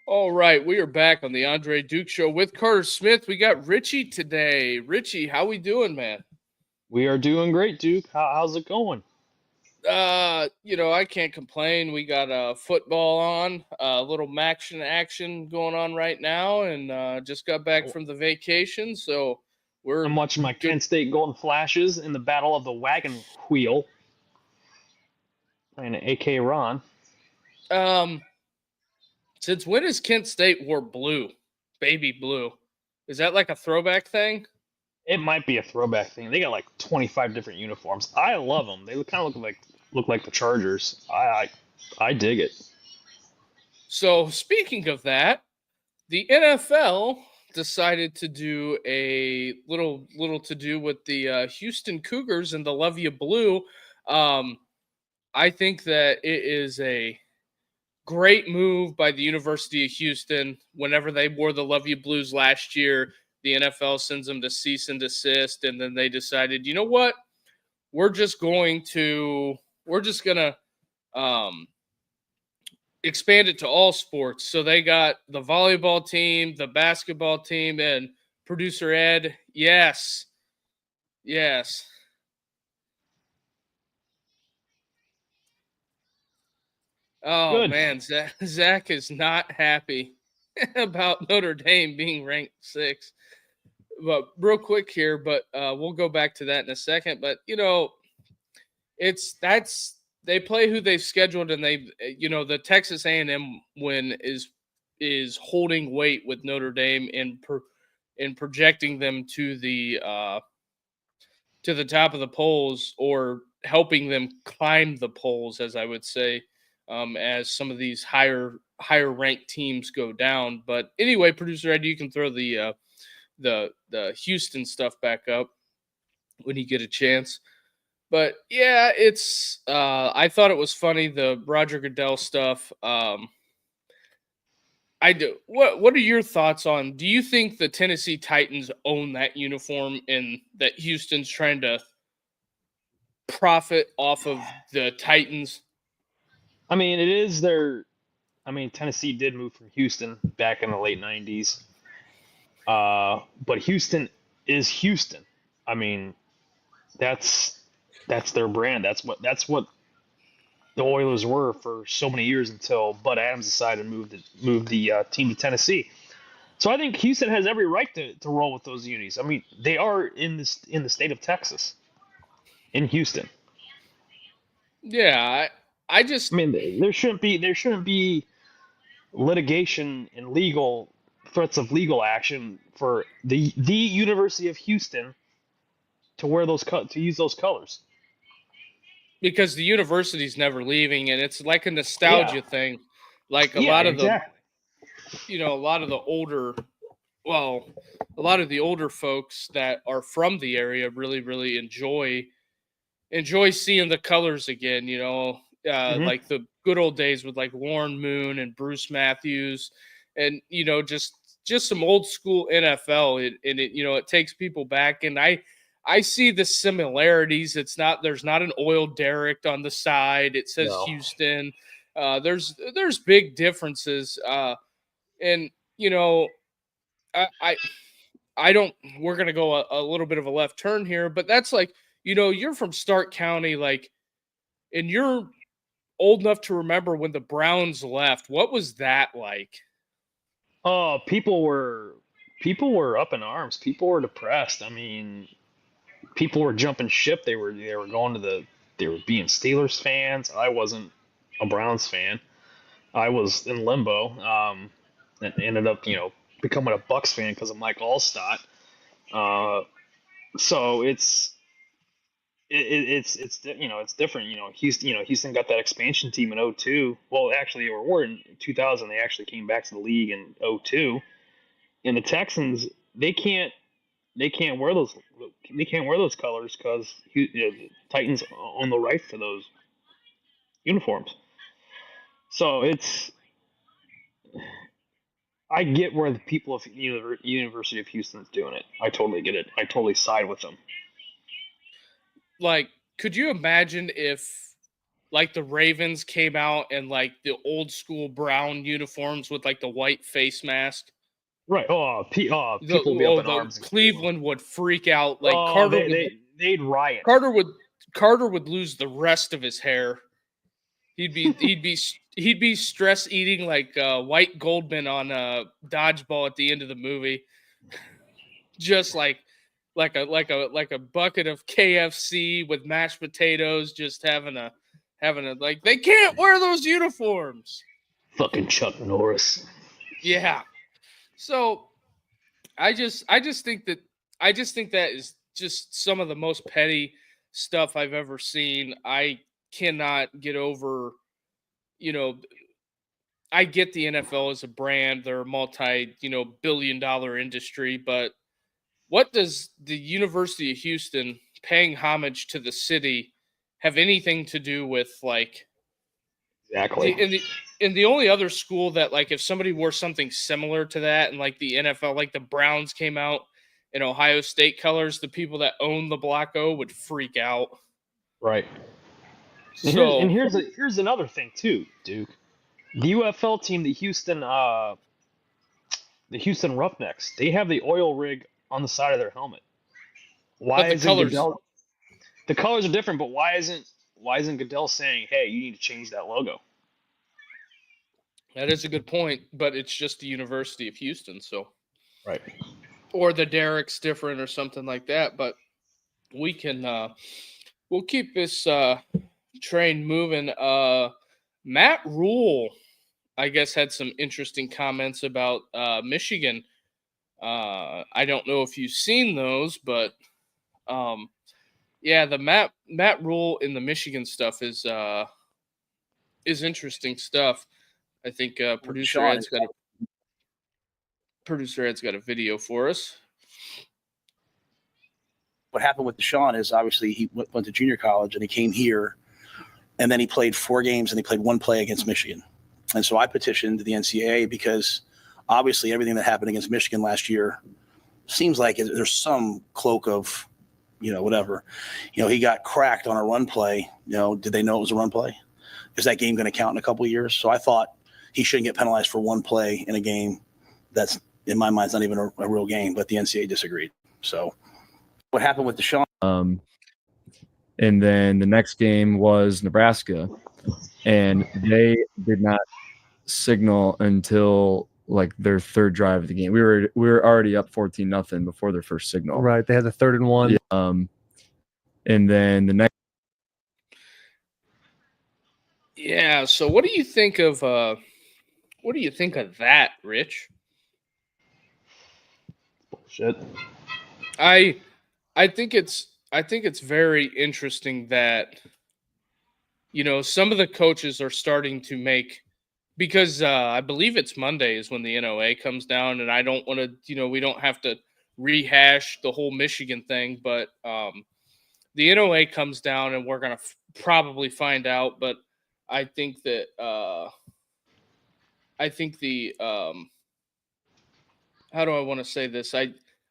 All right, we are back on the Andre Duke Show with Carter Smith. We got Richie today. Richie, how we doing, man? We are doing great, Duke. How's it going? I can't complain. We got football on, a little action going on right now, and just got back from the vacation, so we're I'm watching my good. Kent State Golden Flashes in the Battle of the Wagon Wheel, playing AK Ron. Um, since when is Kent State wore blue, baby blue? Is that like a throwback thing? It might be a throwback thing. They got like 25 different uniforms. I love them. They kind of look like the Chargers. I dig it. So speaking of that, the NFL decided to do a little to do with the Houston Cougars and the Love You Blue. Um, I think that it is a great move by the University of Houston. Whenever they wore the Love You Blues last year, the NFL sends them to cease and desist, and then they decided, you know what, we're just going to we're just gonna um, expand it to all sports. So they got the volleyball team, the basketball team, and producer Ed. Yes, yes. Oh Good. man, Zach is not happy about Notre Dame being ranked six. But real quick here, but we'll go back to that in a second. But that's they play who they've scheduled, and the Texas A&M win is holding weight with Notre Dame in projecting them to the top of the polls, or helping them climb the polls, as I would say, as some of these higher ranked teams go down. But anyway, producer Ed, you can throw the Houston stuff back up when you get a chance. But yeah, it's I thought it was funny, the Roger Goodell stuff. I do. What are your thoughts on? Do you think the Tennessee Titans own that uniform, and that Houston's trying to profit off of the Titans? I mean, it is their. I mean, Tennessee did move from Houston back in the late '90s, but Houston is Houston. I mean, that's that's their brand. That's what the Oilers were for so many years until Bud Adams decided to move the team to Tennessee. So I think Houston has every right to roll with those unis. I mean, they are in the state of Texas, in Houston. Yeah, I I just mean, there shouldn't be litigation and legal threats of legal action for the University of Houston to wear to use those colors. because the university's never leaving, and it's like a Yeah, nostalgia thing. Like yeah, exactly. a lot of the older, well, a lot of the older folks that are from the area really enjoy seeing the colors again. Hmm. Like the good old days with like Warren Moon and Bruce Matthews, and just some old school NFL. It takes people back, and I see the similarities. There's not an oil derrick on the side. It says No. Houston. There's big differences, and you know I, I I don't. We're gonna go a little bit of a left turn here, but that's like, you're from Stark County, like, and you're old enough to remember when the Browns left. What was that like? Oh, people were up in arms. People were depressed. I mean, people were jumping ship. They were going to they were being Steelers fans. I wasn't a Browns fan. I was in limbo. And ended up becoming a Bucks fan because of Mike Allstott. Uh, so it's different. Houston got that expansion team in '02. Well, actually, they were in 2000. They actually came back to the league in '02. And the Texans, they can't they can't wear those they can't wear those colors because the Titans own the rights to those uniforms. So I get where the people of University of Houston is doing it. I totally get it. I totally side with them. Like, could you imagine if like the Ravens came out in like the old school brown uniforms with like the white face mask. Right. People will be up in The arms in Cleveland. Cleveland would freak out. Like Oh, they'd riot. Carter would lose the rest of his hair. He'd be stress eating like White Goldman on Dodgeball at the end of the movie, just like a bucket of KFC with mashed potatoes, just having a like they can't wear those uniforms. Fucking Chuck Norris. Yeah. So I just think that is just some of the most petty stuff I've ever seen. I cannot get over, I get the NFL as a brand, they're a multi-billion-dollar industry, but what does the University of Houston paying homage to the city have anything to do with like Exactly. the only other school that like if somebody wore something similar to that and like the NFL, like the Browns came out in Ohio State colors, the people that own the Black O would freak out. Right. So and here's another thing too, Duke. The UFL team, the Houston Roughnecks, they have the oil rig on the side of their helmet. Why isn't Goodell? The colors are different, but why isn't Goodell saying, "Hey, you need to change that logo"? that is a good point, but it's just the University of Houston, so right. Or the Derek's different or something like that. But we can we'll keep this train moving. Matt Rule, I guess, had some interesting comments about Michigan. I don't know if you've seen those, but yeah, the Matt Rule in the Michigan stuff is interesting stuff. I think producer Ed's got a video for us. What happened with Deshaun is obviously he went to junior college and he came here, and then he played 4 games and he played 1 play against Michigan. And so I petitioned the NCAA because obviously everything that happened against Michigan last year seems like there's some cloak of, whatever. He got cracked on a run play. Did they know it was a run play? Is that game going to count in a couple of years? So I thought he shouldn't get penalized for 1 play in a game that's, in my mind, not even a real game, but the NCAA disagreed. So what happened with Deshaun? And then the next game was Nebraska, and they did not signal until like their 3rd drive of the game. We were already up 14-0 before their first signal. Right, they had the 3rd and 1. Yeah, and then the next. Yeah. So what do you think of that, Rich? Bullshit. I think it's very interesting that some of the coaches are starting to make, because I believe it's Monday is when the NOA comes down, and I don't want to we don't have to rehash the whole Michigan thing, but the NOA comes down and we're gonna probably find out. But I think that how do I want to say this?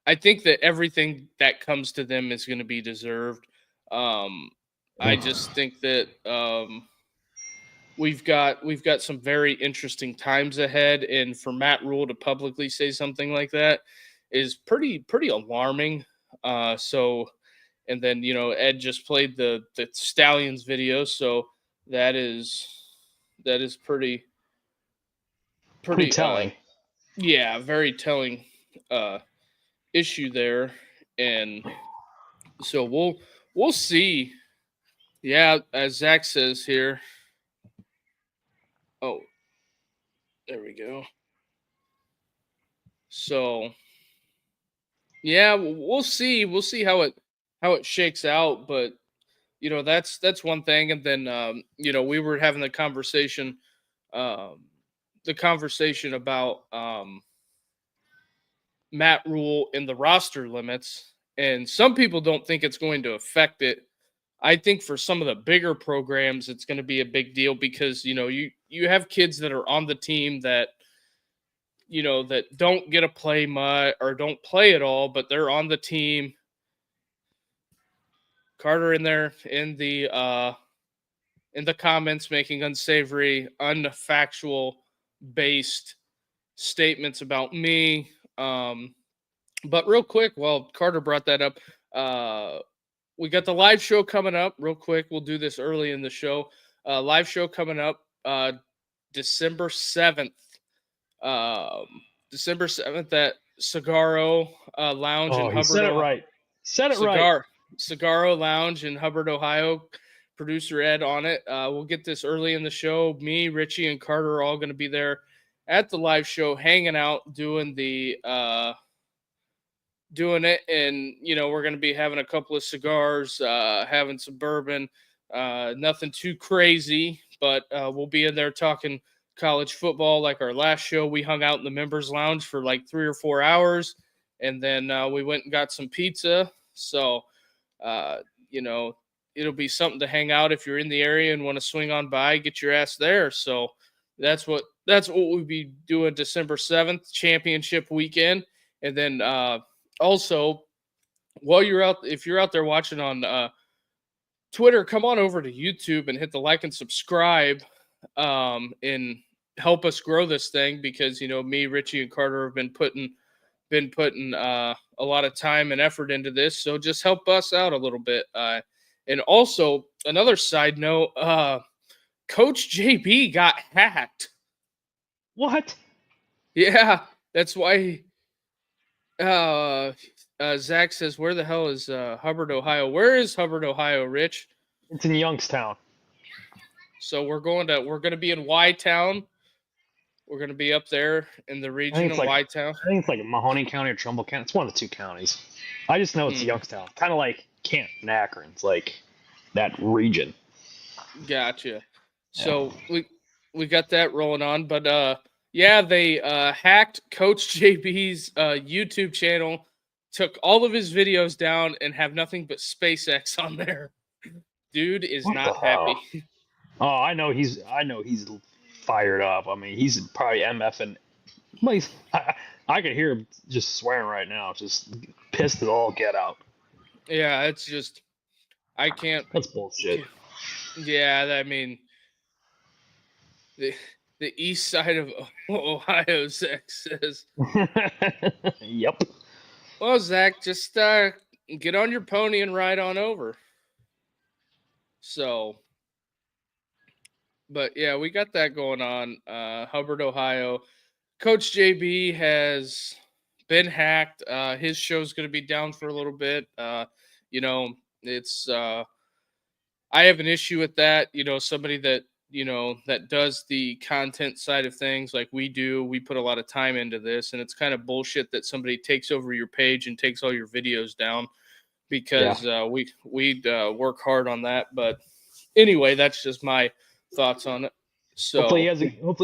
I think that everything that comes to them is going to be deserved. I just think that we've got some very interesting times ahead, and for Matt Rule to publicly say something like that is pretty alarming. And then Ed just played the Stallions video, so that is pretty telling. Yeah, very telling issue there, and so we'll see. Yeah, as Zach says here. Oh, there we go. So yeah, we'll see. We'll see how it shakes out, but that's one thing. And then we were having the conversation about Matt Rule in the roster limits, and some people don't think it's going to affect it. I think for some of the bigger programs, it's going to be a big deal because you have kids that are on the team that that don't get to play much or don't play at all, but they're on the team. Carter in there in the in the comments making unsavory, unfactual based statements about me. But real quick, while Carter brought that up, we got the live show coming up. Real quick, we'll do this early in the show. Live show coming up December 7th. December 7th at Cigaro Lounge in Oh, he Hubbard. said it right. Said it right. Cigaro Lounge in Hubbard, Ohio. Producer Ed on it. We'll get this early in the show. Me, Richie, and Carter are all going to be there at the live show, hanging out, doing it, and we're going to be having a couple of cigars, having some bourbon. Nothing too crazy, but we'll be in there talking college football. Like our last show, we hung out in the members lounge for like 3 or 4 hours, and then we went and got some pizza. So it'll be something to hang out if you're in the area and want to swing on by, get your ass there. So that's what we'll be doing December 7th, championship weekend. And then also, while if you're out there watching on Twitter, come on over to YouTube and hit the like and subscribe and help us grow this thing, because me, Richie, and Carter have been putting a lot of time and effort into this. So just help us out a little bit. And also, another side note, Coach JB got hacked. What? Yeah, that's why Zach says, where the hell is Hubbard, Ohio? Where is Hubbard, Ohio, Rich? It's in Youngstown. So we're going to be in Y-Town. We're going to be up there in the region of Y-Town. I think it's like Mahoney County or Trumbull County. It's one of the two counties. I just know it's Youngstown. Kind of like Kent and Akron. It's like that region. Gotcha. So we got that rolling on. But they hacked Coach JB's YouTube channel, took all of his videos down, and have nothing but SpaceX on there. Dude is not happy. Oh, I know he's fired up. I mean, he's probably MFing. I could hear him just swearing right now, just pissed at all get out. Yeah, it's just I can't. That's bullshit. Yeah, I mean, the east side of Ohio, Zach says. Yep. Well, Zach, just get on your pony and ride on over. So, but yeah, we got that going on. Hubbard, Ohio. Coach JB has been hacked. His show's going to be down for a little bit. It's I have an issue with that. Somebody that that does the content side of things like we do. We put a lot of time into this, and it's kind of bullshit that somebody takes over your page and takes all your videos down, because we work hard on that. But anyway, that's just my thoughts on it. So hopefully he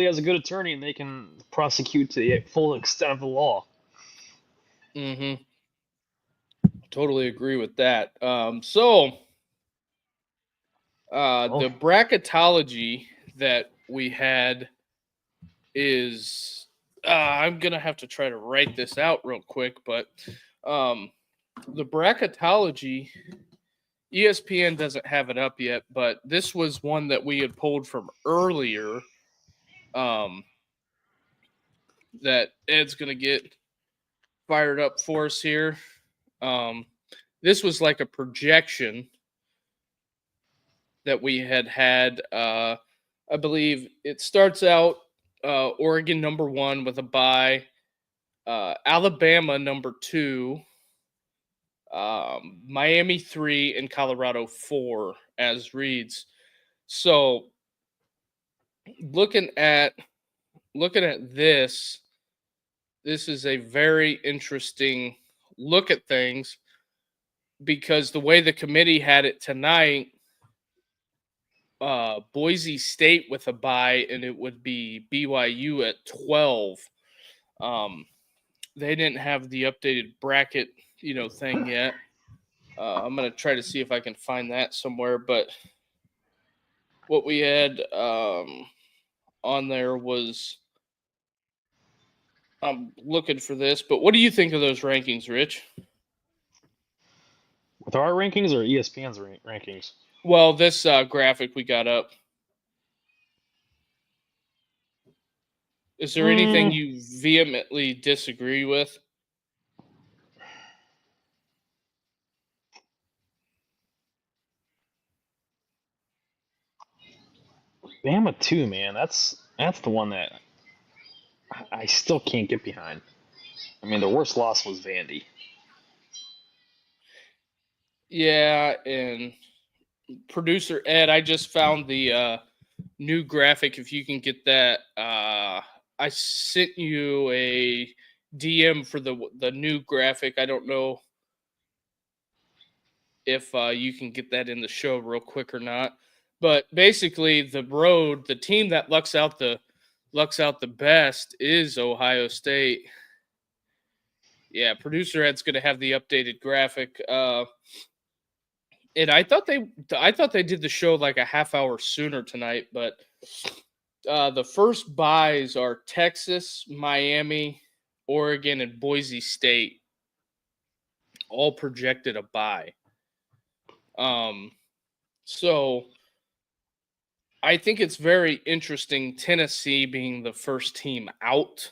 has a good attorney and they can prosecute to the full extent of the law. Mm-hmm. Totally agree with that. The bracketology that we had is I'm gonna have to try to write this out real quick, but the bracketology, ESPN doesn't have it up yet, but this was one that we had pulled from earlier that Ed's going to get fired up for us here. This was like a projection that we had. I believe it starts out Oregon number 1 with a bye, Alabama number 2, Miami 3, and Colorado 4 as reads. So looking at this is a very interesting look at things, because the way the committee had it tonight, Boise State with a bye, and it would be BYU at 12. They didn't have the updated bracket thing yet. I'm going to try to see if I can find that somewhere, but what we had on there was, I'm looking for this, but what do you think of those rankings, Rich? With our rankings or ESPN's rankings? Well, this graphic we got up. Is there anything you vehemently disagree with? Bama too, man. That's the one that I still can't get behind. I mean, the worst loss was Vandy. Yeah, and producer Ed, I just found the new graphic. If you can get that, I sent you a DM for the new graphic. I don't know if you can get that in the show real quick or not. But basically, the team that lucks out the best is Ohio State. Yeah, producer Ed's going to have the updated graphic. And I thought they did the show like a half hour sooner tonight, but the first buys are Texas, Miami, Oregon, and Boise State, all projected a buy. So I think it's very interesting. Tennessee being the first team out.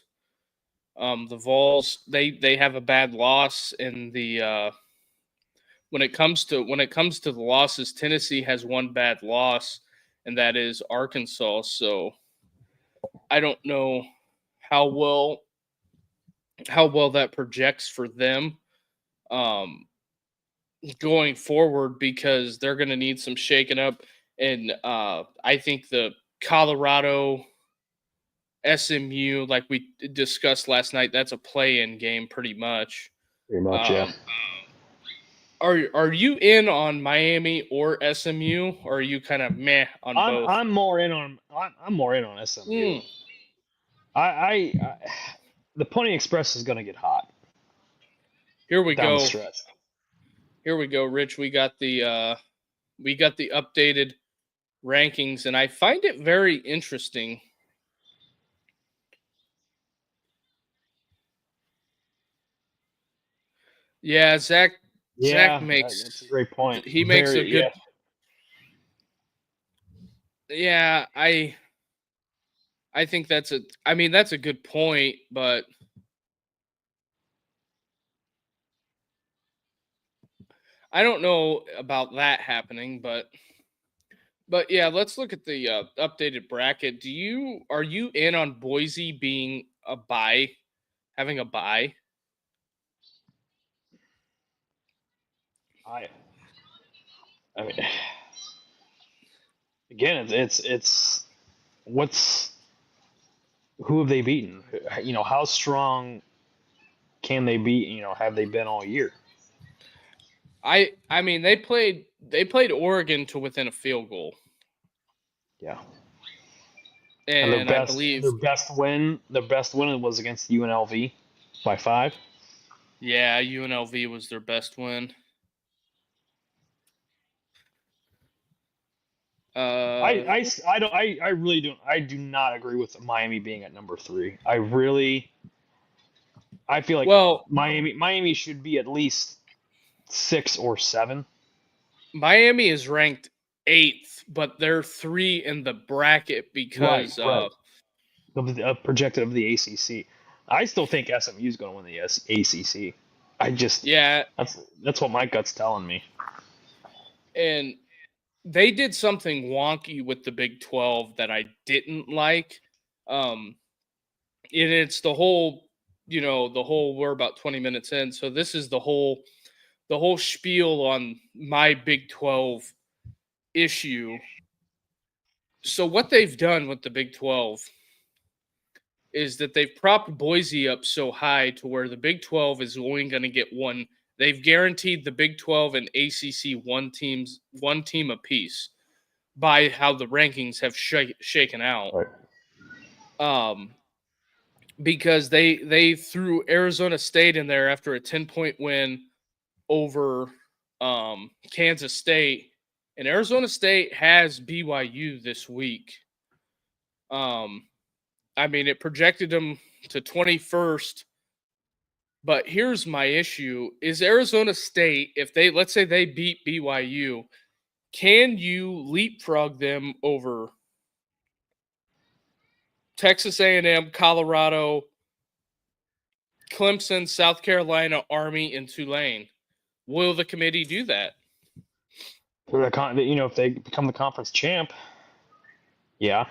The Vols they have a bad loss in the when it comes to the losses. Tennessee has one bad loss, and that is Arkansas. So I don't know how well that projects for them going forward, because they're going to need some shaking up. And I think the Colorado SMU, like we discussed last night, that's a play-in game pretty much. Pretty much, yeah. Are you in on Miami or SMU, or are you kind of meh on both? I'm more in on SMU. I the Pony Express is going to get hot. Here we down go. The stretch. Here we go, Rich. We got the updated rankings, and I find it very interesting. Yeah, Zach makes that's a great point. He makes a good. Yeah, I think that's a good point, but I don't know about that happening, but yeah, let's look at the updated bracket. Are you in on Boise being a bye, having a bye? I mean, again, it's who have they beaten? You know, how strong can they be? You know, have they been all year? I mean, they played Oregon to within a field goal. Yeah. And I believe their best win was against UNLV by 5. Yeah, UNLV was their best win. I do not agree with Miami being at number 3. I feel like Miami should be at least 6 or 7. Miami is ranked 8th, but they're 3 in the bracket because right. Projected of the ACC. I still think SMU is going to win the ACC. That's what my gut's telling me. And they did something wonky with the Big 12 that I didn't like. And it's the whole we're about 20 minutes in, so this is the whole spiel on my Big 12 issue. So what they've done with the Big 12 is that they've propped Boise up so high to where the Big 12 is only going to get one. They've guaranteed the Big 12 and ACC one team apiece by how the rankings have shaken out. Right. Because they threw Arizona State in there after a 10-point win over Kansas State, and Arizona State has BYU this week. I mean, it projected them to 21st, but here's my issue: is Arizona State, if let's say they beat BYU, can you leapfrog them over Texas A&M, Colorado, Clemson, South Carolina, Army, and Tulane. Will the committee do that? If they become the conference champ, yeah.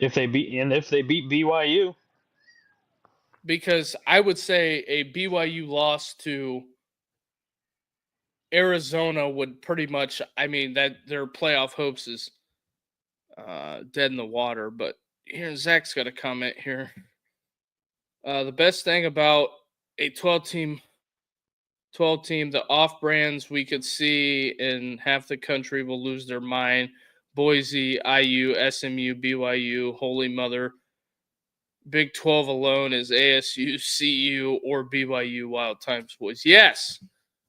If they beat BYU, Because I would say a BYU loss to Arizona would pretty much, I mean, that their playoff hopes is dead in the water. But here, Zach's got a comment here. The best thing about a 12-team, the off-brands we could see in half the country will lose their mind. Boise, IU, SMU, BYU, Holy Mother. Big 12 alone is ASU, CU, or BYU Wild Times boys. Yes,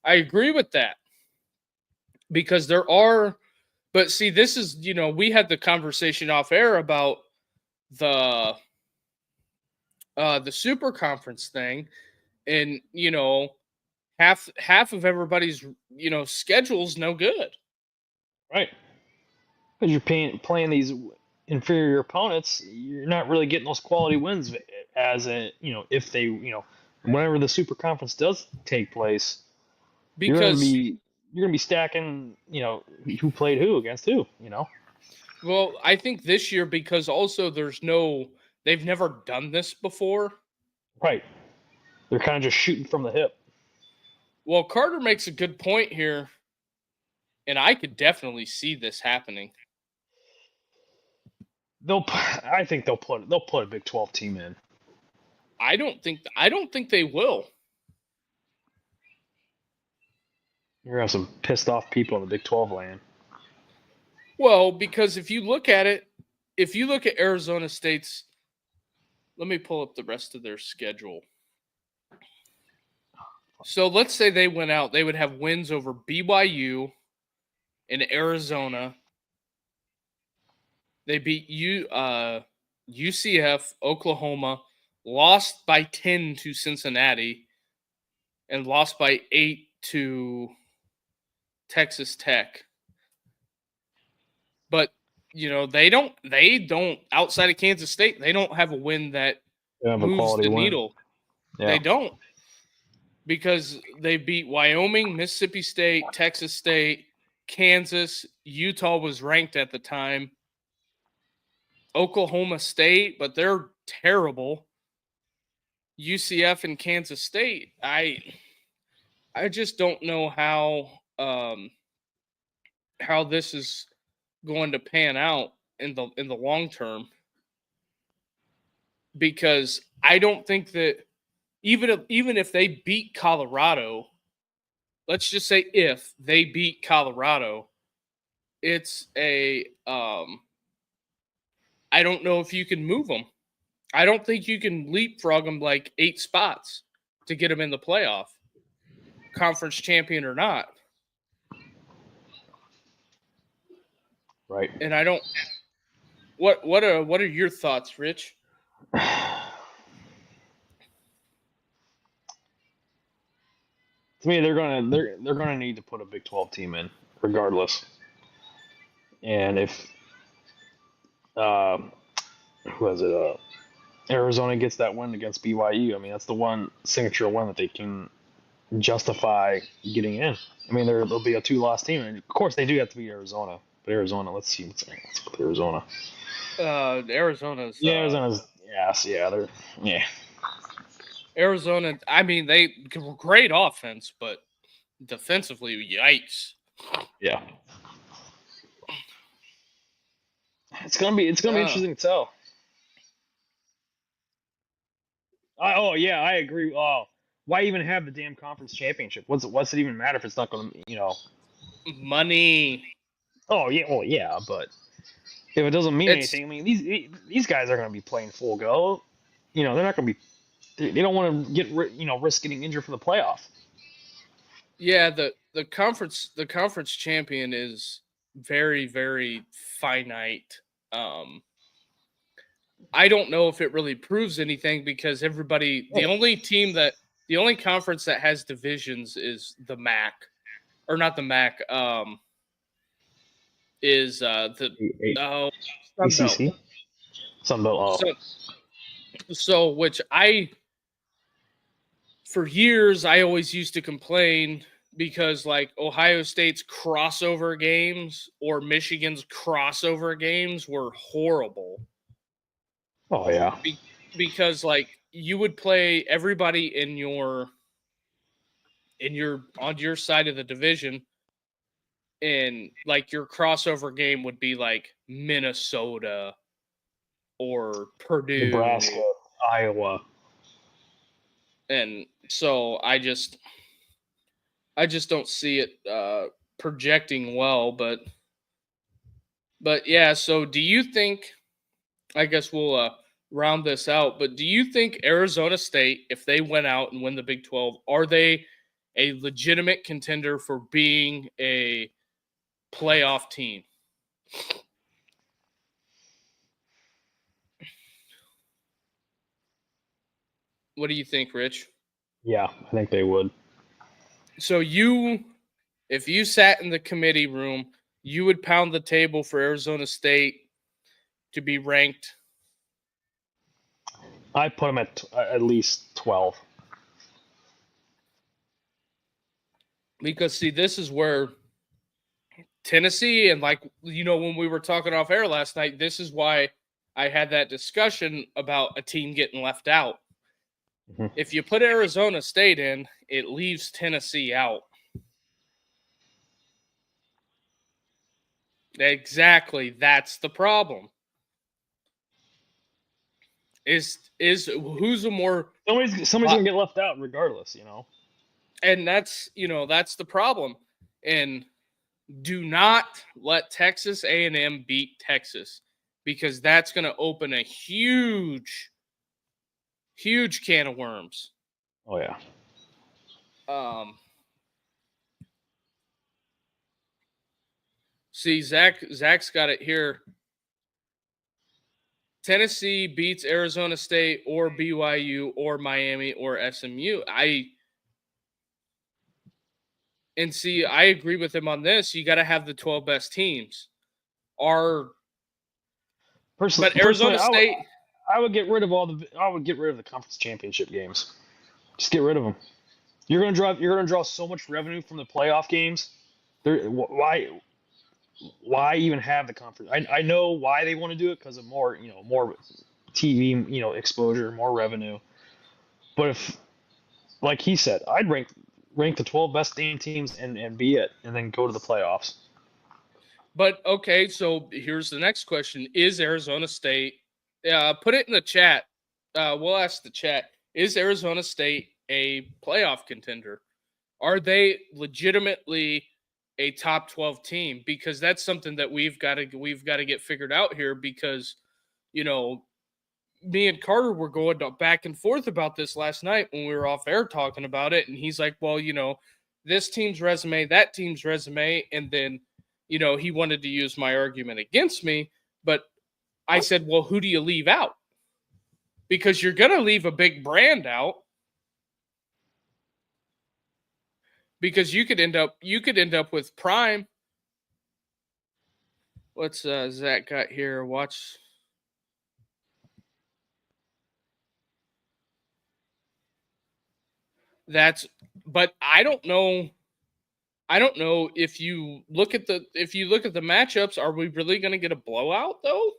I agree with that. Because there are, but see, this is, we had the conversation off air about the super conference thing, and half of everybody's schedule's no good. right? Because you're playing these inferior opponents, you're not really getting those quality wins as if they whenever the super conference does take place, Because you're gonna be stacking who played who against who. well, I think this year, because also they've never done this before. Right. They're kind of just shooting from the hip. Well, Carter makes a good point here, and I could definitely see this happening. I think they'll put a Big 12 team in. I don't think they will. You're gonna have some pissed off people in the Big 12 land. Well, because if you look at Arizona State's, let me pull up the rest of their schedule. So let's say they went out, they would have wins over BYU and Arizona. They beat UCF, Oklahoma, lost by 10 to Cincinnati, and lost by 8 to Texas Tech. But they don't outside of Kansas State, they don't have a win that moves the needle. Yeah. They don't, because they beat Wyoming, Mississippi State, Texas State, Kansas. Utah was ranked at the time. Oklahoma State, but they're terrible. UCF and Kansas State. I just don't know how this is going to pan out in the long term, because I don't think that even if they beat Colorado, let's just say if they beat Colorado, it's I don't know if you can move them. I don't think you can leapfrog them like 8 spots to get them in the playoff, conference champion or not. Right. And I don't. What are your thoughts, Rich? To me, they're gonna need to put a Big 12 team in, regardless. And if who was it? Arizona gets that win against BYU. I mean, that's the one signature win that they can justify getting in. I mean, there'll be a 2-loss team, and of course they do have to beat Arizona. But Arizona, let's see what's with Arizona. Arizona's. Arizona's. Yeah. Arizona. I mean, they were great offense, but defensively, yikes. Yeah. It's gonna be interesting to tell. I agree. Oh, why even have the damn conference championship? What's it even matter if it's not going to, money? Oh yeah, well yeah, but if it doesn't mean anything, I mean these guys are going to be playing full go. They're not going to be. They don't want to get risk getting injured for the playoff. Yeah, the conference champion is very, very finite. I don't know if it really proves anything, because the only conference that has divisions is the MAC, or not the MAC. Is the ACC? Sunbelt. So, for years, I always used to complain because like Ohio State's crossover games or Michigan's crossover games were horrible. Oh yeah. Because like you would play everybody on your side of the division, and like your crossover game would be like Minnesota or Purdue, Nebraska, Iowa. and so I just don't see it projecting well. But yeah. So do you think? I guess we'll round this out. But do you think Arizona State, if they went out and win the Big 12, are they a legitimate contender for being a playoff team? What do you think, Rich? Yeah, I think they would. So if you sat in the committee room, you would pound the table for Arizona State to be ranked. I put them at least 12. Because see, this is where Tennessee, and like when we were talking off air last night, this is why I had that discussion about a team getting left out. Mm-hmm. If you put Arizona State in, it leaves Tennessee out. Exactly, that's the problem. Is who's a more somebody's gonna get left out regardless, and that's the problem. And do not let Texas A&M beat Texas, because that's going to open a huge can of worms. Oh yeah. See, Zach's got it here. Tennessee beats Arizona State or BYU or Miami or SMU. I agree with him on this. You got to have the 12 best teams. But Arizona State, I would get rid of the conference championship games. Just get rid of them. You're gonna draw so much revenue from the playoff games. Why even have the conference? I know why they want to do it, because of more TV exposure, more revenue. But if, like he said, I'd rank the 12 best teams and be it, and then go to the playoffs. But okay, so here's the next question: is Arizona State? Put it in the chat. We'll ask the chat: is Arizona State a playoff contender? Are they legitimately a top 12 team? Because that's something that we've got to get figured out here. Because me and Carter were going back and forth about this last night when we were off air talking about it, and he's like, "Well, this team's resume, that team's resume," and then he wanted to use my argument against me, but I said, "Well, who do you leave out? Because you're going to leave a big brand out. Because you could end up with Prime." What's Zach got here? Watch. But I don't know. I don't know if you look at the matchups, are we really going to get a blowout though?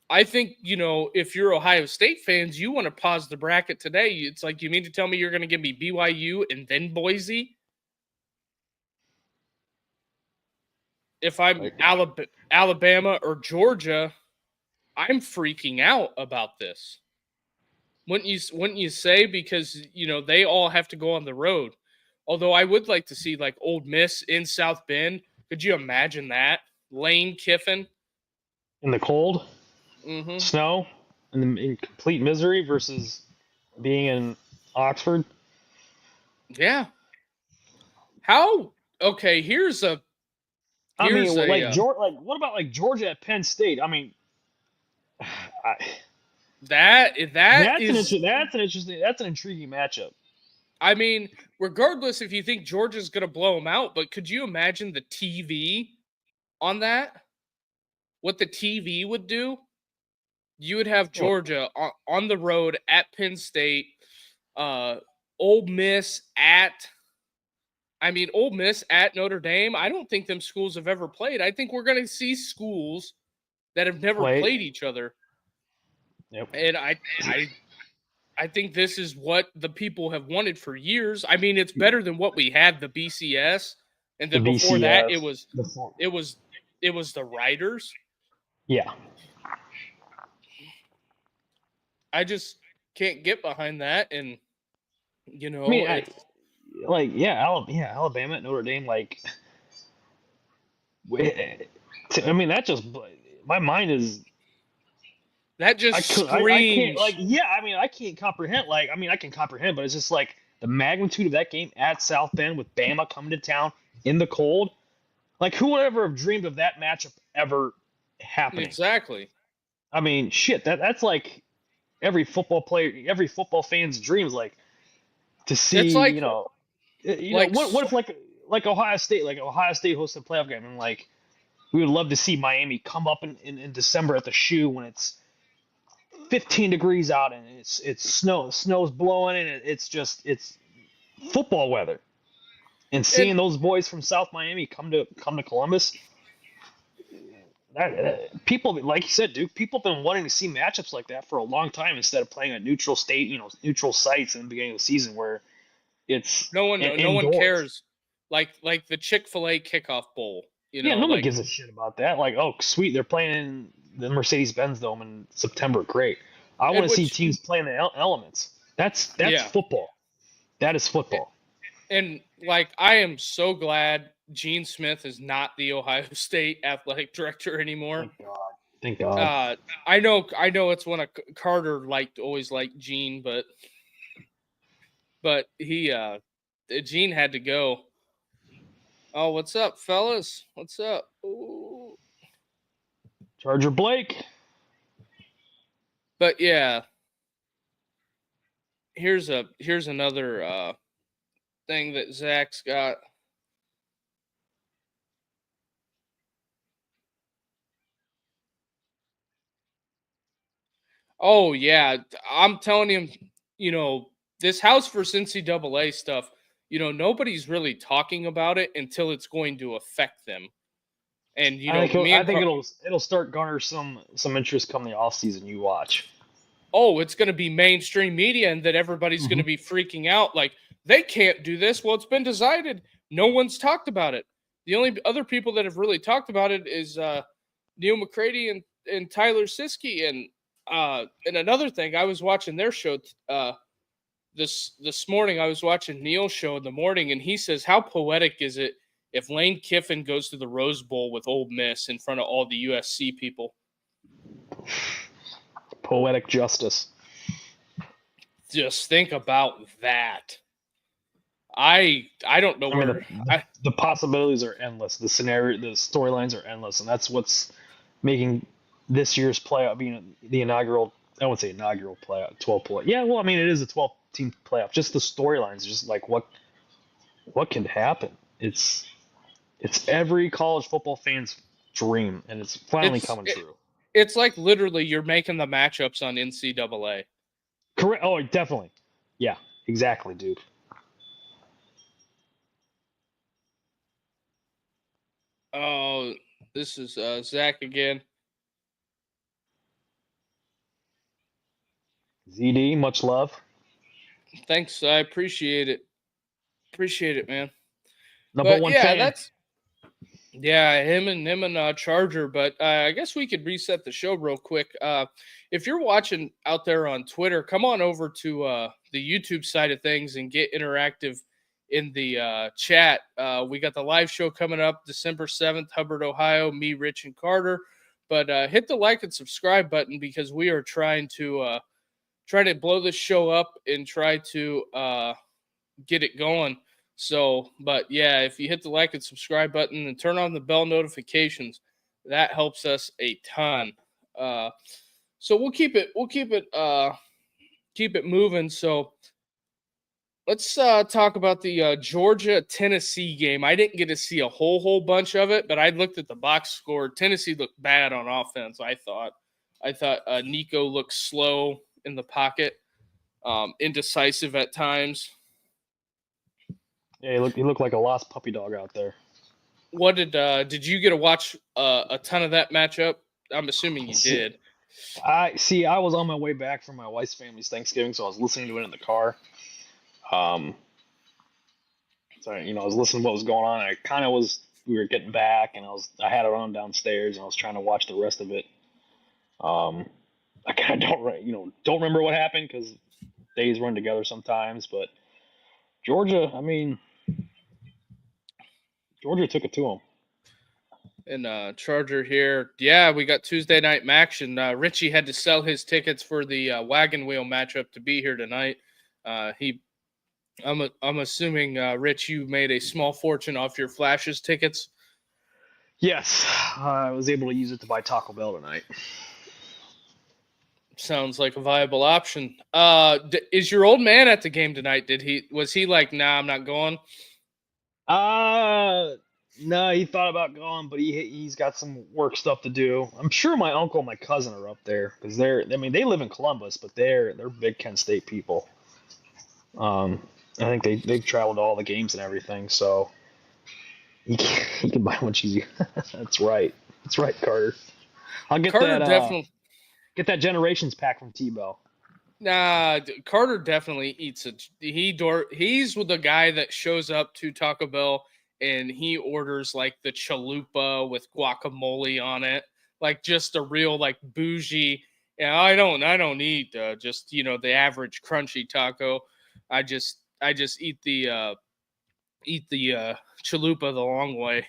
I think, if you're Ohio State fans, you want to pause the bracket today. It's like, you mean to tell me you're going to give me BYU and then Boise? If I'm Alabama or Georgia, I'm freaking out about this. Wouldn't you say? Because, they all have to go on the road. Although I would like to see like Ole Miss in South Bend. Could you imagine that? Lane Kiffin in the cold, snow, and in complete misery versus being in Oxford. Yeah. How? Okay, here's a. What about like Georgia at Penn State? I mean, that's an intriguing matchup. I mean, regardless if you think Georgia's going to blow them out, but could you imagine the TV on that? What the TV would do? You would have Georgia on the road at Penn State, Ole Miss at Notre Dame. I don't think them schools have ever played. I think we're going to see schools that have never played each other. Yep. And I think this is what the people have wanted for years. I mean, it's better than what we had, the BCS, and then before that it was the Riders. Yeah. I just can't get behind that, and I mean, Alabama, Notre Dame, like, I mean, that just, my mind is. That just screams. I can't, like, yeah, I mean, I can't comprehend. Like, I mean, I can comprehend, but it's just like the magnitude of that game at South Bend with Bama coming to town in the cold. Like, who would ever have dreamed of that matchup ever happening? Exactly. I mean, shit, that's like every football player, every football fan's dreams, like, to see, it's like, what if like Ohio State hosts a playoff game, and like we would love to see Miami come up in December at the Shoe when it's 15 degrees out and it's snow's blowing and it's football weather, and seeing those boys from South Miami come to Columbus. People, like you said, Duke, people have been wanting to see matchups like that for a long time instead of playing at neutral sites in the beginning of the season where it's no one cares. Like the Chick-fil-A kickoff bowl. Nobody gives a shit about that. Like, oh, sweet, they're playing in the Mercedes-Benz Dome in September. Great. I want to see teams playing the elements. That's football. That is football. And like, I am so glad Gene Smith is not the Ohio State athletic director anymore. Thank God. I know it's one of Carter always liked Gene, but he Gene had to go. Oh, what's up, fellas? What's up? Ooh. Charger Blake. But yeah, here's another thing that Zach's got. Oh yeah, I'm telling him, this House versus NCAA stuff, nobody's really talking about it until it's going to affect them. And I think it'll start garner some interest come the offseason. You watch. Oh, it's going to be mainstream media, and that everybody's going to be freaking out like they can't do this. Well, it's been decided. No one's talked about it. The only other people that have really talked about it is Neil McCready and Tyler Siskey. And another thing, I was watching their show this morning. I was watching Neil's show in the morning, and he says, how poetic is it if Lane Kiffin goes to the Rose Bowl with Ole Miss in front of all the USC people? Poetic justice. Just think about that. I don't know where the possibilities are endless. The storylines are endless, and that's what's making this year's playoff being the inaugural. I wouldn't say inaugural playoff, 12 playoff. Yeah, well, I mean, it is a 12-team playoff. Just the storylines, just like what can happen. It's every college football fan's dream, and it's finally coming true. It's like literally you're making the matchups on NCAA. Correct. Oh, definitely. Yeah, exactly, dude. Oh, this is Zach again. ZD, much love. Thanks, I appreciate it. Appreciate it, man. Number one fan. Him and Charger. But I guess we could reset the show real quick. If you're watching out there on Twitter, come on over to the YouTube side of things and get interactive in the chat. We got the live show coming up December 7th, Hubbard, Ohio, me, Rich, and Carter. But hit the like and subscribe button because we are trying to blow this show up and try to get it going. So, but yeah, if you hit the like and subscribe button and turn on the bell notifications, that helps us a ton. So we'll keep it moving. So let's talk about the Georgia-Tennessee game. I didn't get to see a whole bunch of it, but I looked at the box score. Tennessee looked bad on offense, I thought. I thought Nico looked slow in the pocket, indecisive at times. Yeah, he looked like a lost puppy dog out there. What did you get to watch a ton of that matchup? I'm assuming you did. I was on my way back from my wife's family's Thanksgiving, so I was listening to it in the car. So I was listening to what was going on. I kind of we were getting back, and I had it on downstairs, and I was trying to watch the rest of it. I kind of don't remember what happened because days run together sometimes. But Georgia, Georgia took it to them. And Charger here. Yeah, we got Tuesday night action. Richie had to sell his tickets for the wagon wheel matchup to be here tonight. I'm assuming, Rich, you made a small fortune off your Flashes tickets. Yes, I was able to use it to buy Taco Bell tonight. Sounds like a viable option. Is your old man at the game tonight? Was he like, nah, I'm not going? No, he thought about going, but he's got some work stuff to do. I'm sure my uncle and my cousin are up there because they live in Columbus, but they're big Kent State people. I think they've traveled to all the games and everything, so he can buy one cheesy. That's right, Carter. I'll get Carter that. Definitely get that Generations pack from T-Bell. Nah, Carter definitely eats it. He's with the guy that shows up to Taco Bell and he orders like the chalupa with guacamole on it, like just a real like bougie. Yeah, I don't eat just the average crunchy taco. I just eat the chalupa the long way.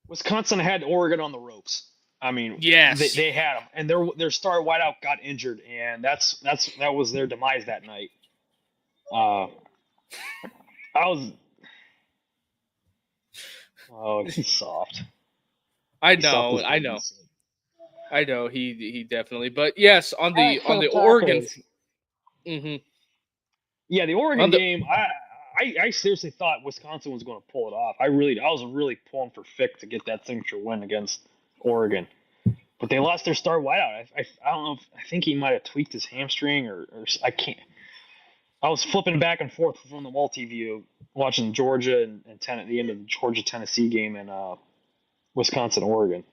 Wisconsin had Oregon on the ropes. Yes, they had them, and their star wideout got injured, and that was their demise that night. He's soft. I know. He definitely, but yes, on the Oregon. Mm-hmm. Yeah, the Oregon game. I seriously thought Wisconsin was going to pull it off. I was really pulling for Fick to get that signature win against Oregon, but they lost their star wideout. I don't know. I think he might have tweaked his hamstring or I can't. I was flipping back and forth from the multi-view, watching Georgia and the end of the Georgia-Tennessee game and Wisconsin Oregon.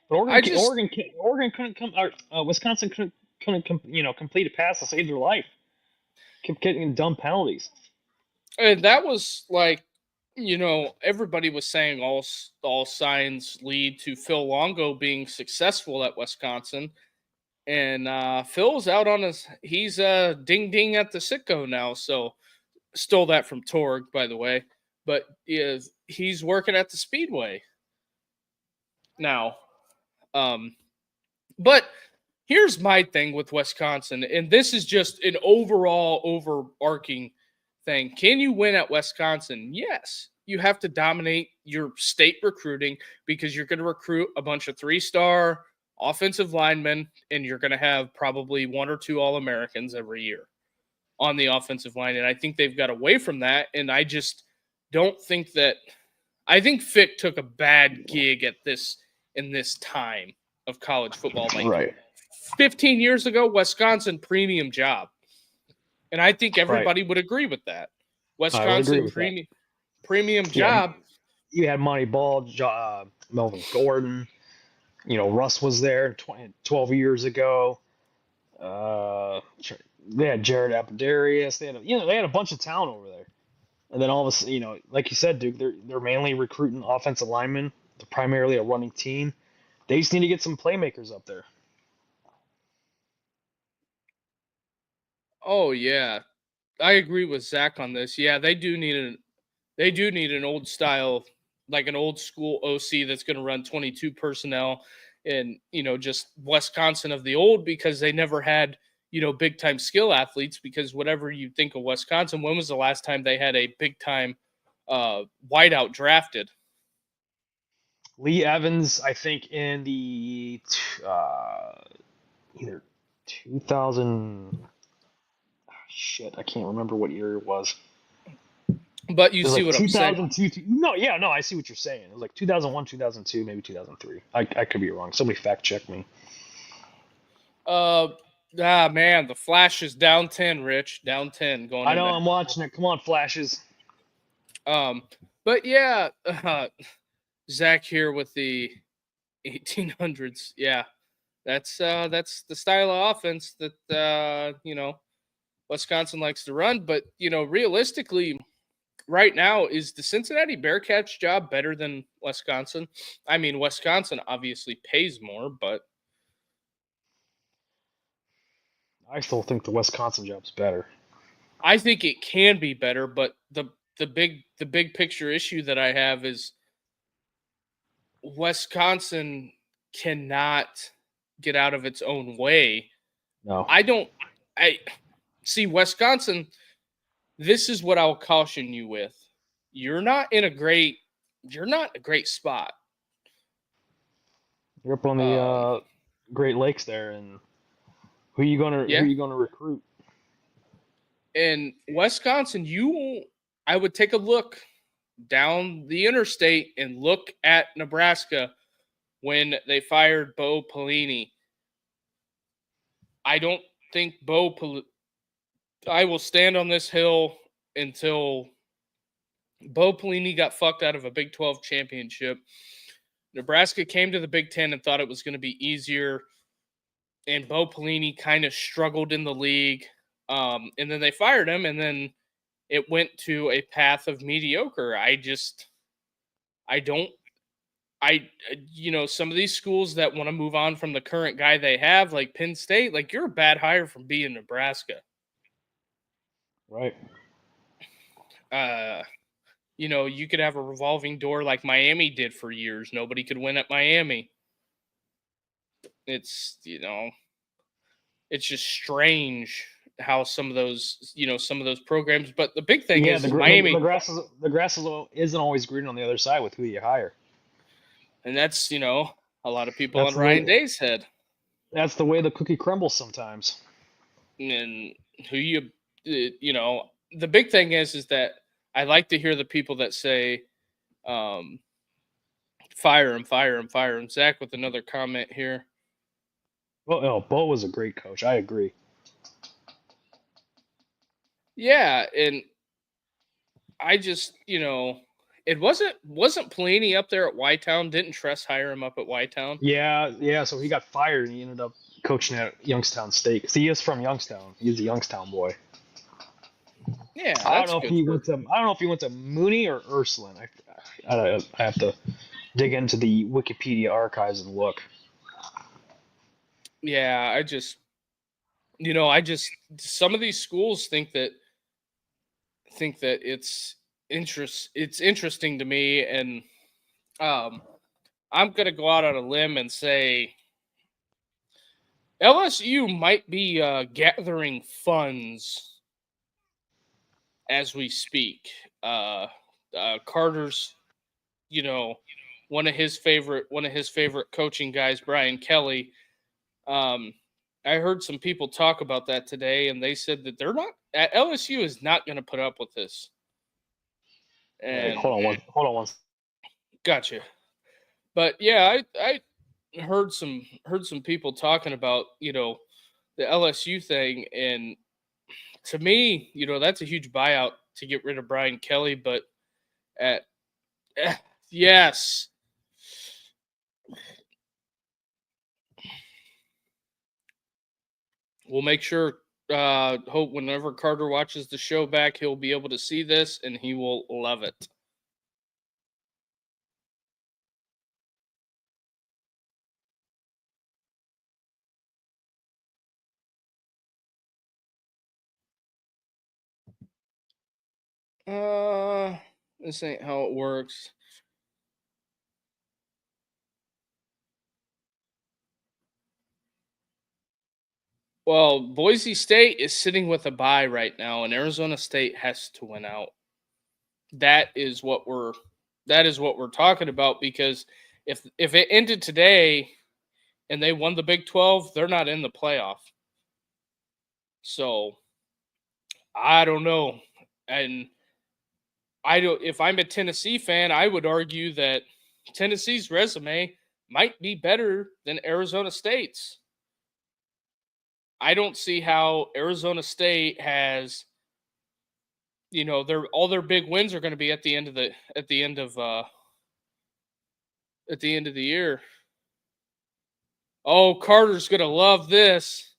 But Oregon couldn't come. Wisconsin couldn't complete a pass to save their life. Kept getting dumb penalties. And that was like, everybody was saying all signs lead to Phil Longo being successful at Wisconsin. And Phil's out on he's ding ding at the Sitco now. So stole that from Torg, by the way. But he's working at the Speedway now. But here's my thing with Wisconsin, and this is just an overall overarching thing. Can you win at Wisconsin? Yes. You have to dominate your state recruiting because you're going to recruit a bunch of 3-star offensive linemen, and you're going to have probably 1 or 2 All-Americans every year on the offensive line. And I think they've got away from that, and I just don't think that – I think Fick took a bad gig in this time of college football. Right. 15 years ago, Wisconsin premium job. And I think everybody would agree with that. Wisconsin premium job. You had Monty Ball, Melvin Gordon. Russ was there 12 years ago. They had Jared Abdarius. They had a bunch of talent over there. And then all of a sudden, like you said, Duke, they're mainly recruiting offensive linemen. They're primarily a running team. They just need to get some playmakers up there. Oh yeah, I agree with Zach on this. Yeah, they do need an old style, like an old school OC that's going to run 22 personnel, and just Wisconsin of the old, because they never had big time skill athletes. Because whatever you think of Wisconsin, when was the last time they had a big time wideout drafted? Lee Evans, I think in the either 2000. Shit, I can't remember what year it was. But you It was see like what I'm saying. 2002. No, yeah, no, I see what you're saying. It was like 2001, 2002, maybe 2003. I could be wrong. Somebody fact check me. Man, the Flash is down 10, Rich. Down 10 going I know, into I'm watching it. Come on, flashes. but yeah, Zach here with the 1800s. Yeah. That's the style of offense that Wisconsin likes to run, but realistically right now, is the Cincinnati Bearcats job better than Wisconsin? I mean, Wisconsin obviously pays more, but I still think the Wisconsin job's better. I think it can be better, but the big picture issue that I have is Wisconsin cannot get out of its own way. No. I see Wisconsin. This is what I'll caution you with. You're not in a great spot. You're up on the Great Lakes there, and who you gonna recruit? In Wisconsin, I would take a look down the interstate and look at Nebraska when they fired Bo Pelini. I don't think I will stand on this hill until Bo Pelini got fucked out of a Big 12 championship. Nebraska came to the Big 10 and thought it was going to be easier, and Bo Pelini kind of struggled in the league. And then they fired him, and then it went to a path of mediocre. Some of these schools that want to move on from the current guy they have, like Penn State, like you're a bad hire from being Nebraska. Right. You could have a revolving door like Miami did for years. Nobody could win at Miami. It's just strange how some of those programs. But the big thing is Miami. The grass isn't always green on the other side with who you hire. And that's, a lot of people on Ryan Day's head. That's the way the cookie crumbles sometimes. And the big thing is that I like to hear the people that say, fire him, fire him, fire him. Zach with another comment here. Well, Bo was a great coach. I agree. Yeah, and I just, it wasn't Pelini up there at Y-Town. Didn't Tress hire him up at Y-Town? Yeah. So he got fired and he ended up coaching at Youngstown State. Because he is from Youngstown. He's a Youngstown boy. Yeah, I don't know if he went to Mooney or Ursuline. I have to dig into the Wikipedia archives and look. Yeah, I just some of these schools think that it's interesting to me, and I'm gonna go out on a limb and say LSU might be gathering funds as we speak. Carter's, one of his favorite coaching guys, Brian Kelly. I heard some people talk about that today, and they said that LSU is not going to put up with this. And hold on one. Gotcha. But yeah, I heard some people talking about the LSU thing, and to me, that's a huge buyout to get rid of Brian Kelly. But yes. We'll make sure, hope whenever Carter watches the show back, he'll be able to see this and he will love it. This ain't how it works. Well, Boise State is sitting with a bye right now, and Arizona State has to win out. That is what we're talking about, because if it ended today and they won the Big 12, they're not in the playoff. So I don't know. And if I'm a Tennessee fan, I would argue that Tennessee's resume might be better than Arizona State's. I don't see how Arizona State has, all their big wins are going to be at the end of the year. Oh, Carter's going to love this.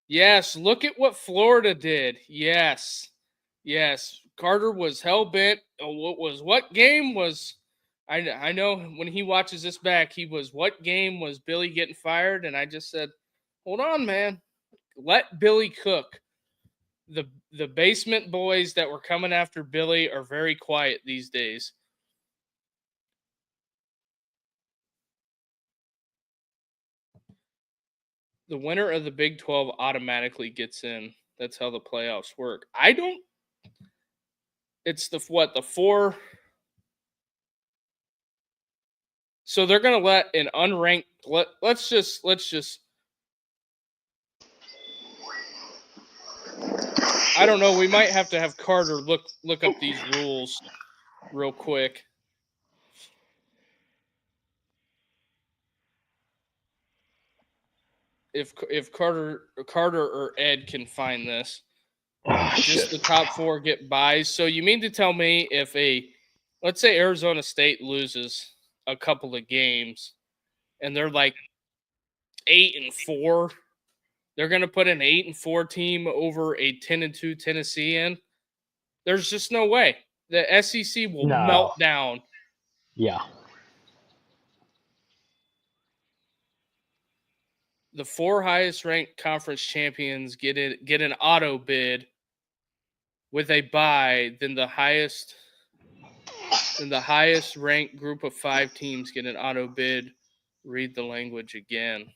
Yes, look at what Florida did. Yes. Carter was hell-bent. What game was I know when he watches this back, what game was Billy getting fired? And I just said, hold on, man. Let Billy cook. The basement boys that were coming after Billy are very quiet these days. The winner of the Big 12 automatically gets in. That's how the playoffs work. It's the 4. So they're going to let an unranked let's just I don't know, we might have to have Carter look up these rules real quick. If Carter or Ed can find this. Just the top 4 get buys. So you mean to tell me if let's say Arizona State loses a couple of games and they're like 8-4, they're going to put an 8-4 team over a 10-2 Tennessee in? There's just no way. The SEC will melt down. Yeah. The 4 highest ranked conference champions get an auto bid with a bye, then the highest ranked group of 5 teams get an auto bid. Read the language again.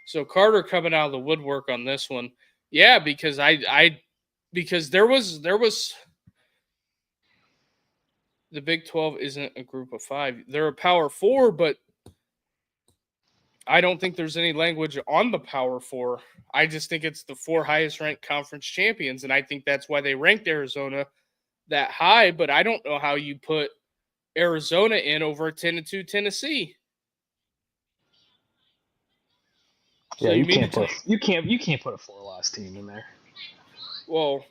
So Carter coming out of the woodwork on this one. Yeah, because because there was the Big 12 isn't a group of 5. They're a Power 4, but I don't think there's any language on the Power 4. I just think it's the 4 highest ranked conference champions, and I think that's why they ranked Arizona that high, but I don't know how you put Arizona in over a 10-2 Tennessee. So yeah, you can't put a 4-loss team in there. Well,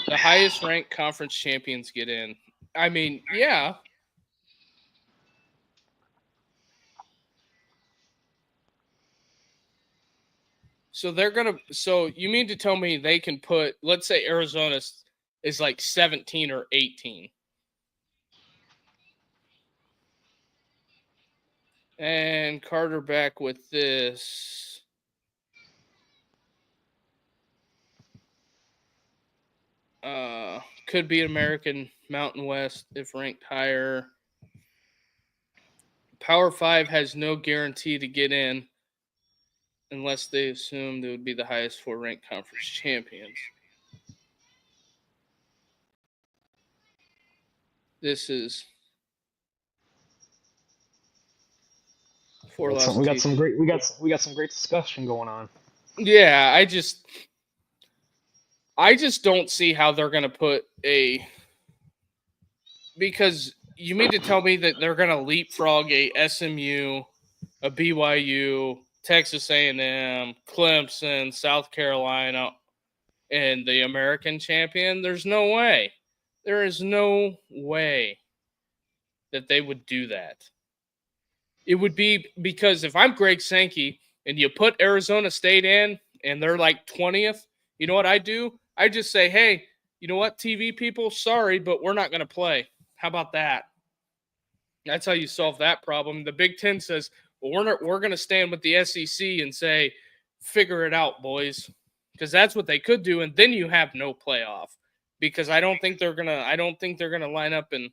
the highest ranked conference champions get in. I mean, yeah. So you mean to tell me they can put, let's say Arizona is like 17 or 18. And Carter back with this. Could be American Mountain West if ranked higher. Power 5 has no guarantee to get in unless they assume they would be the highest 4 ranked conference champions. This is 4 lost. We got some great discussion going on. Yeah, I just don't see how they're going to put because you mean to tell me that they're going to leapfrog a SMU, a BYU, Texas A&M, Clemson, South Carolina, and the American champion? There's no way. There is no way that they would do that. It would be because if I'm Greg Sankey and you put Arizona State in and they're like 20th, you know what I do? I just say, hey, you know what, TV people, sorry, but we're not going to play. How about that? That's how you solve that problem. The Big Ten says, well, we're going to stand with the SEC and say, figure it out, boys, because that's what they could do, and then you have no playoff. Because I don't think they're gonna line up and.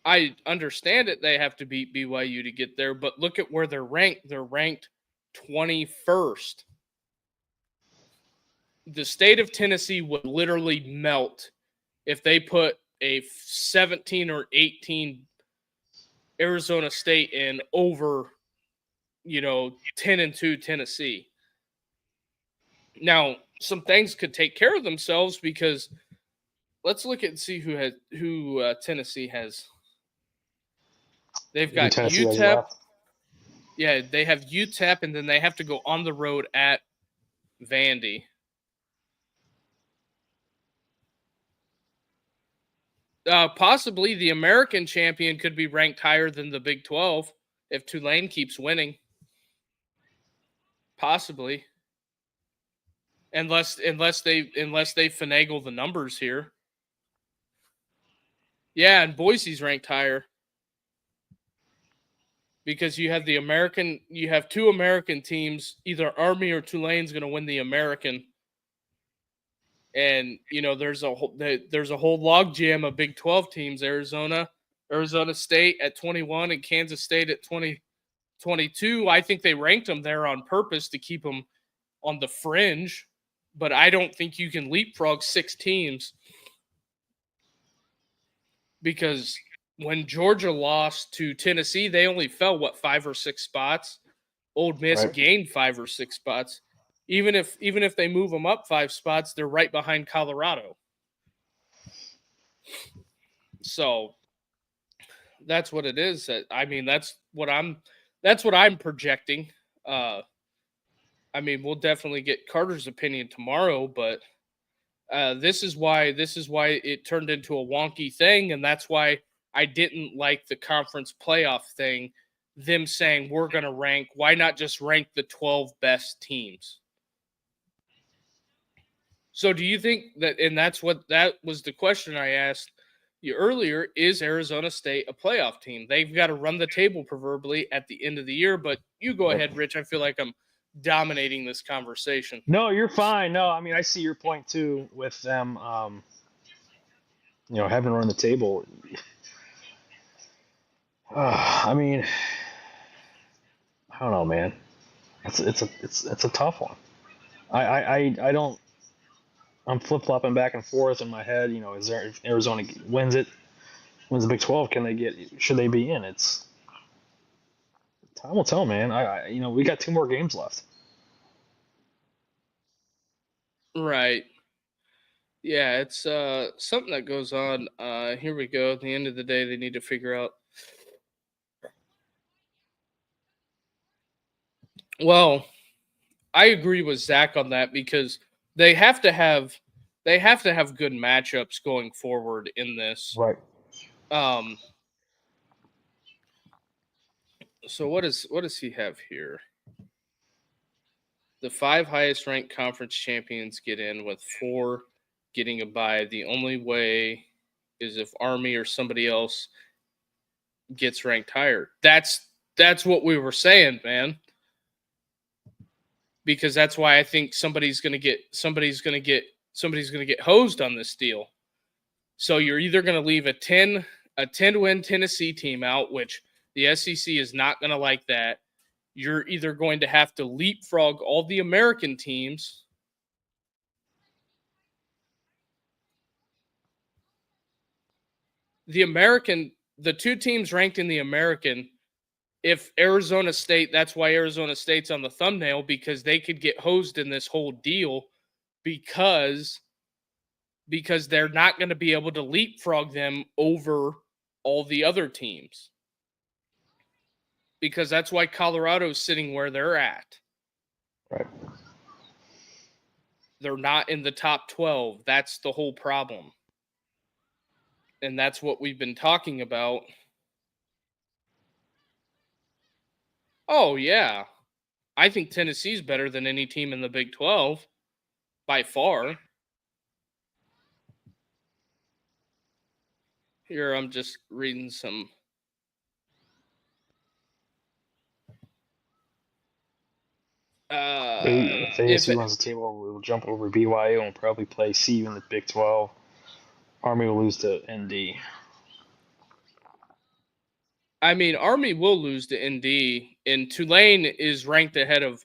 I understand it. They have to beat BYU to get there, but look at where they're ranked. They're ranked 21st. The state of Tennessee would literally melt if they put a 17 or 18 Arizona State in over, 10-2 Tennessee. Now, some things could take care of themselves because let's look at and see who Tennessee has. They've got Tennessee has UTEP. left. Yeah, they have UTEP, and then they have to go on the road at Vandy. Possibly the American champion could be ranked higher than the Big 12 if Tulane keeps winning. Possibly. Unless they finagle the numbers here. Yeah, and Boise's ranked higher. Because you have two American teams, either Army or Tulane's going to win the American. And there's a whole logjam of Big 12 teams. Arizona State at 21 and Kansas State at 22. I think they ranked them there on purpose to keep them on the fringe, but I don't think you can leapfrog 6 teams because when Georgia lost to Tennessee, they only fell 5 or 6 spots. Ole Miss gained 5 or 6 spots. Even if they move them up 5 spots, they're right behind Colorado. So that's what it is. I mean, that's what I'm projecting. I mean, we'll definitely get Carter's opinion tomorrow, but this is why it turned into a wonky thing, and that's why I didn't like the conference playoff thing. Them saying we're going to rank. Why not just rank the 12 best teams? So do you think that, and that was the question I asked you earlier, is Arizona State a playoff team? They've got to run the table proverbially at the end of the year, but you go ahead, Rich. I feel like I'm dominating this conversation. No, you're fine. No, I mean, I see your point too with them, having run the table. I mean, I don't know, man. It's a tough one. I don't. I'm flip flopping back and forth in my head. Is there, if Arizona wins the Big 12, should they be in? It's time will tell, man. We got 2 more games left. Right. Yeah, it's something that goes on. Here we go. At the end of the day, they need to figure out. Well, I agree with Zach on that because they have to have good matchups going forward in this. Right. So what does he have here? The 5 highest ranked conference champions get in, with 4 getting a bye. The only way is if Army or somebody else gets ranked higher. That's what we were saying, man. Because that's why I think somebody's going to get hosed on this deal. So you're either going to leave a 10 win Tennessee team out, which the SEC is not going to like that. You're either going to have to leapfrog all the American teams. The 2 teams ranked in the American, if Arizona State, that's why Arizona State's on the thumbnail, because they could get hosed in this whole deal because they're not going to be able to leapfrog them over all the other teams. Because that's why Colorado's sitting where they're at. Right. They're not in the top 12. That's the whole problem. And that's what we've been talking about. Oh, yeah. I think Tennessee's better than any team in the Big 12 by far. Here, I'm just reading some. If ASU runs the table, we'll jump over BYU and probably play CU in the Big 12. Army will lose to ND. I mean, Army will lose to ND, and Tulane is ranked ahead of.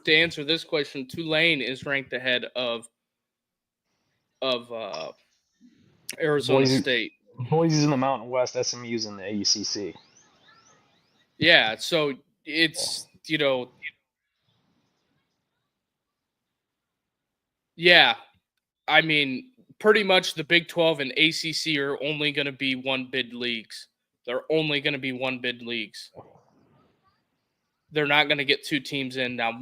To answer this question, Tulane is ranked ahead of Arizona State. Boise's in the Mountain West. SMU's in the AUCC. Yeah, so it's Yeah, I mean, pretty much the Big 12 and ACC are only going to be one bid leagues. They're only going to be one bid leagues. They're not going to get two teams in now.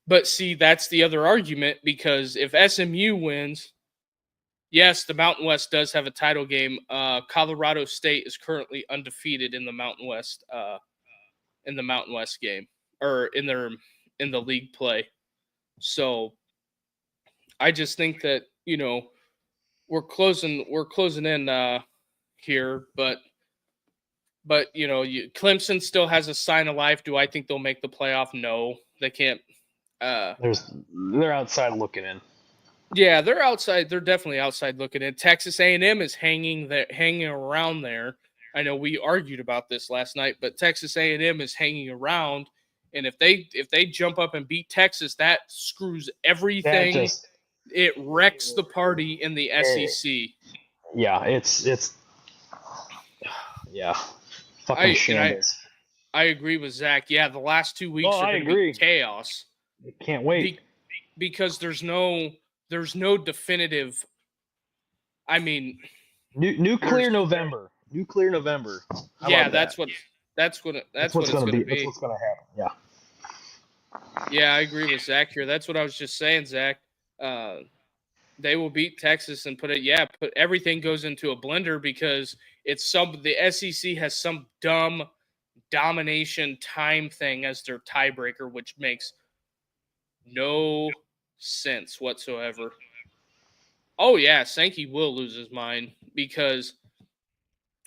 But see, that's the other argument, because if SMU wins, yes, the Mountain West does have a title game. Colorado State is currently undefeated in the Mountain West game, or in the league play. So I just think that, we're closing in here, but Clemson still has a sign of life. Do I think they'll make the playoff? No, they can't. They're outside looking in. Yeah, they're outside. They're definitely outside looking in. Texas A&M is hanging around there. I know we argued about this last night, but Texas A&M is hanging around, and if they jump up and beat Texas, that screws everything. It wrecks the party in the SEC. Yeah, it's fucking shambles. I agree with Zach. Yeah, the last 2 weeks are going to be chaos. Can't wait because there's no definitive. I mean, nuclear November. Yeah, that's what it's going to be. That's what's going to happen. Yeah. Yeah, I agree with Zach here. That's what I was just saying, Zach. They will beat Texas and put everything goes into a blender, because the SEC has some dumb domination time thing as their tiebreaker, which makes no sense whatsoever. Oh yeah, Sankey will lose his mind, because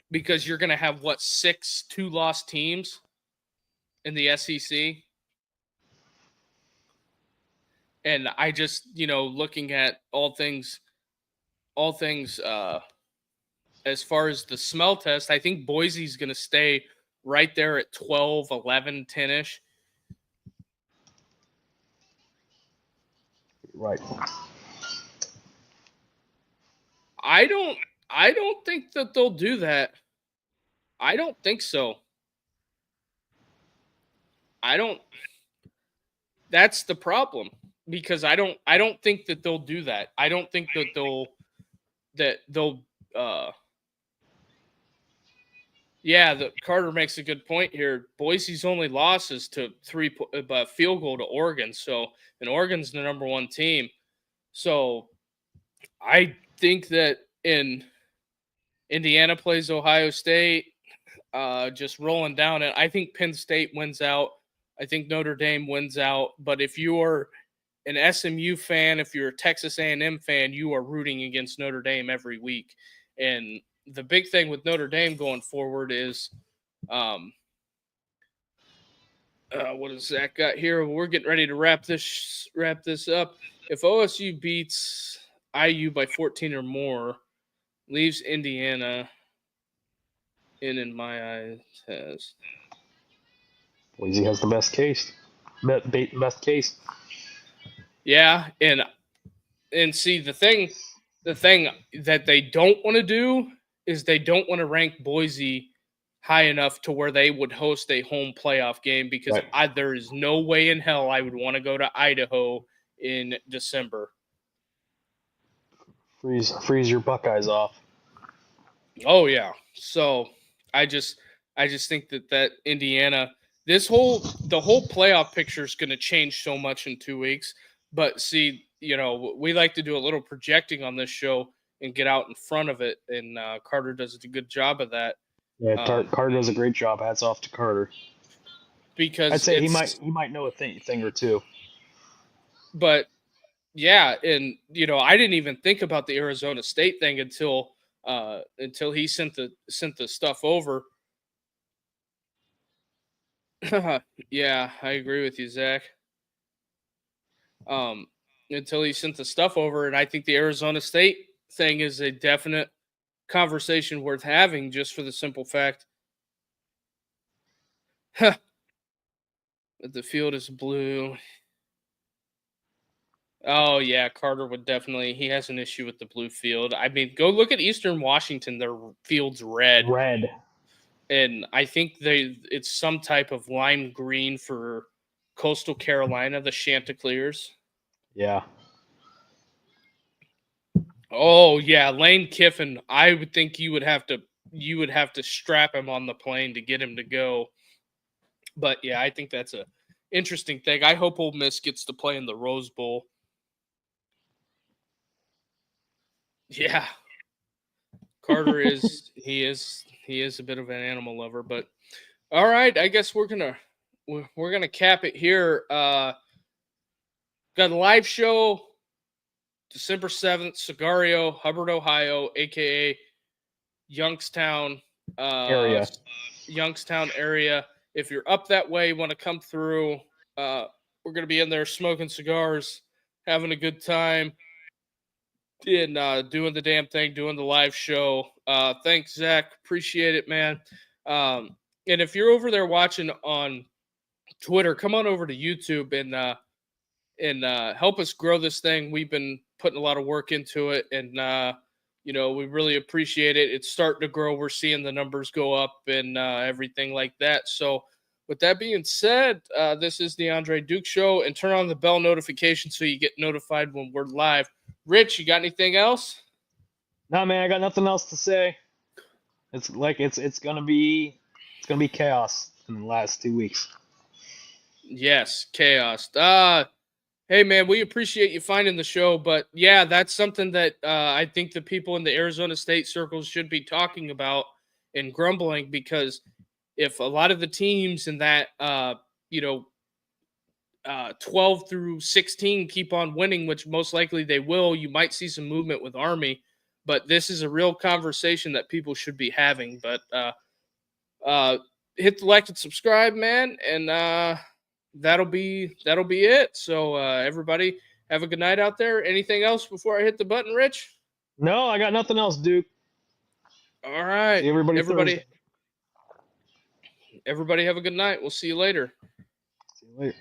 you're going to have 6 2-loss teams in the SEC. And I just, looking at all things as far as the smell test, I think Boise's going to stay right there at 12, 11, 10-ish. Right. I don't think that they'll do that. I don't think so. That's the problem, because I don't think that they'll do that. I don't think that they'll Carter makes a good point here. Boise's only loss is to field goal to Oregon. So, and Oregon's the number 1 team. So I think that Indiana plays Ohio State, just rolling down it. I think Penn State wins out. I think Notre Dame wins out. But if you're an SMU fan, if you're a Texas A&M fan, you are rooting against Notre Dame every week. And the big thing with Notre Dame going forward is, what has Zach got here? We're getting ready to wrap this up. If OSU beats IU by 14 or more, leaves Indiana in my eyes has. Boise has the best case. Best case. Yeah, and see, the thing that they don't want to do is they don't want to rank Boise high enough to where they would host a home playoff game, because there is no way in hell I would want to go to Idaho in December. Freeze your Buckeyes off. Oh yeah. So I just think that Indiana, the whole playoff picture is going to change so much in 2 weeks. But see, we like to do a little projecting on this show and get out in front of it, and Carter does a good job of that. Yeah, Carter does a great job. Hats off to Carter. Because I'd say he might know a thing or two. But yeah, and I didn't even think about the Arizona State thing until he sent the stuff over. Yeah, I agree with you, Zach. Until he sent the stuff over, and I think the Arizona State thing is a definite conversation worth having, just for the simple fact that the field is blue. Oh yeah, Carter would definitely. He has an issue with the blue field. I mean, go look at Eastern Washington. Their field's red. And I think it's some type of lime green for Coastal Carolina, the Chanticleers. Yeah. Oh yeah, Lane Kiffin. I would think you would have to strap him on the plane to get him to go. But yeah, I think that's a interesting thing. I hope Ole Miss gets to play in the Rose Bowl. Yeah, Carter is a bit of an animal lover, but all right, I guess we're gonna cap it here. Got a live show December 7th, Sagario, Hubbard, Ohio, aka Youngstown, Area. Youngstown area. If you're up that way, want to come through, we're gonna be in there smoking cigars, having a good time, and doing the damn thing, doing the live show. Thanks, Zach. Appreciate it, man. And if you're over there watching on Twitter, come on over to YouTube and help us grow this thing. We've been putting a lot of work into it, and we really appreciate it. It's starting to grow. We're seeing the numbers go up and everything like that. So, with that being said, this is the Andre Duke Show, and turn on the bell notification so you get notified when we're live. Rich, you got anything else? No, man, I got nothing else to say. It's like it's gonna be chaos in the last 2 weeks. Yes, chaos. Hey, man, we appreciate you finding the show, but yeah, that's something that I think the people in the Arizona State circles should be talking about and grumbling, because if a lot of the teams in that 12 through 16 keep on winning, which most likely they will, you might see some movement with Army. But this is a real conversation that people should be having. But hit the like and subscribe, man, and that'll be it. So everybody have a good night out there. Anything else before I hit the button, Rich? No, I got nothing else, Duke. All right. See everybody Thursday. Everybody have a good night. We'll see you later. See you later.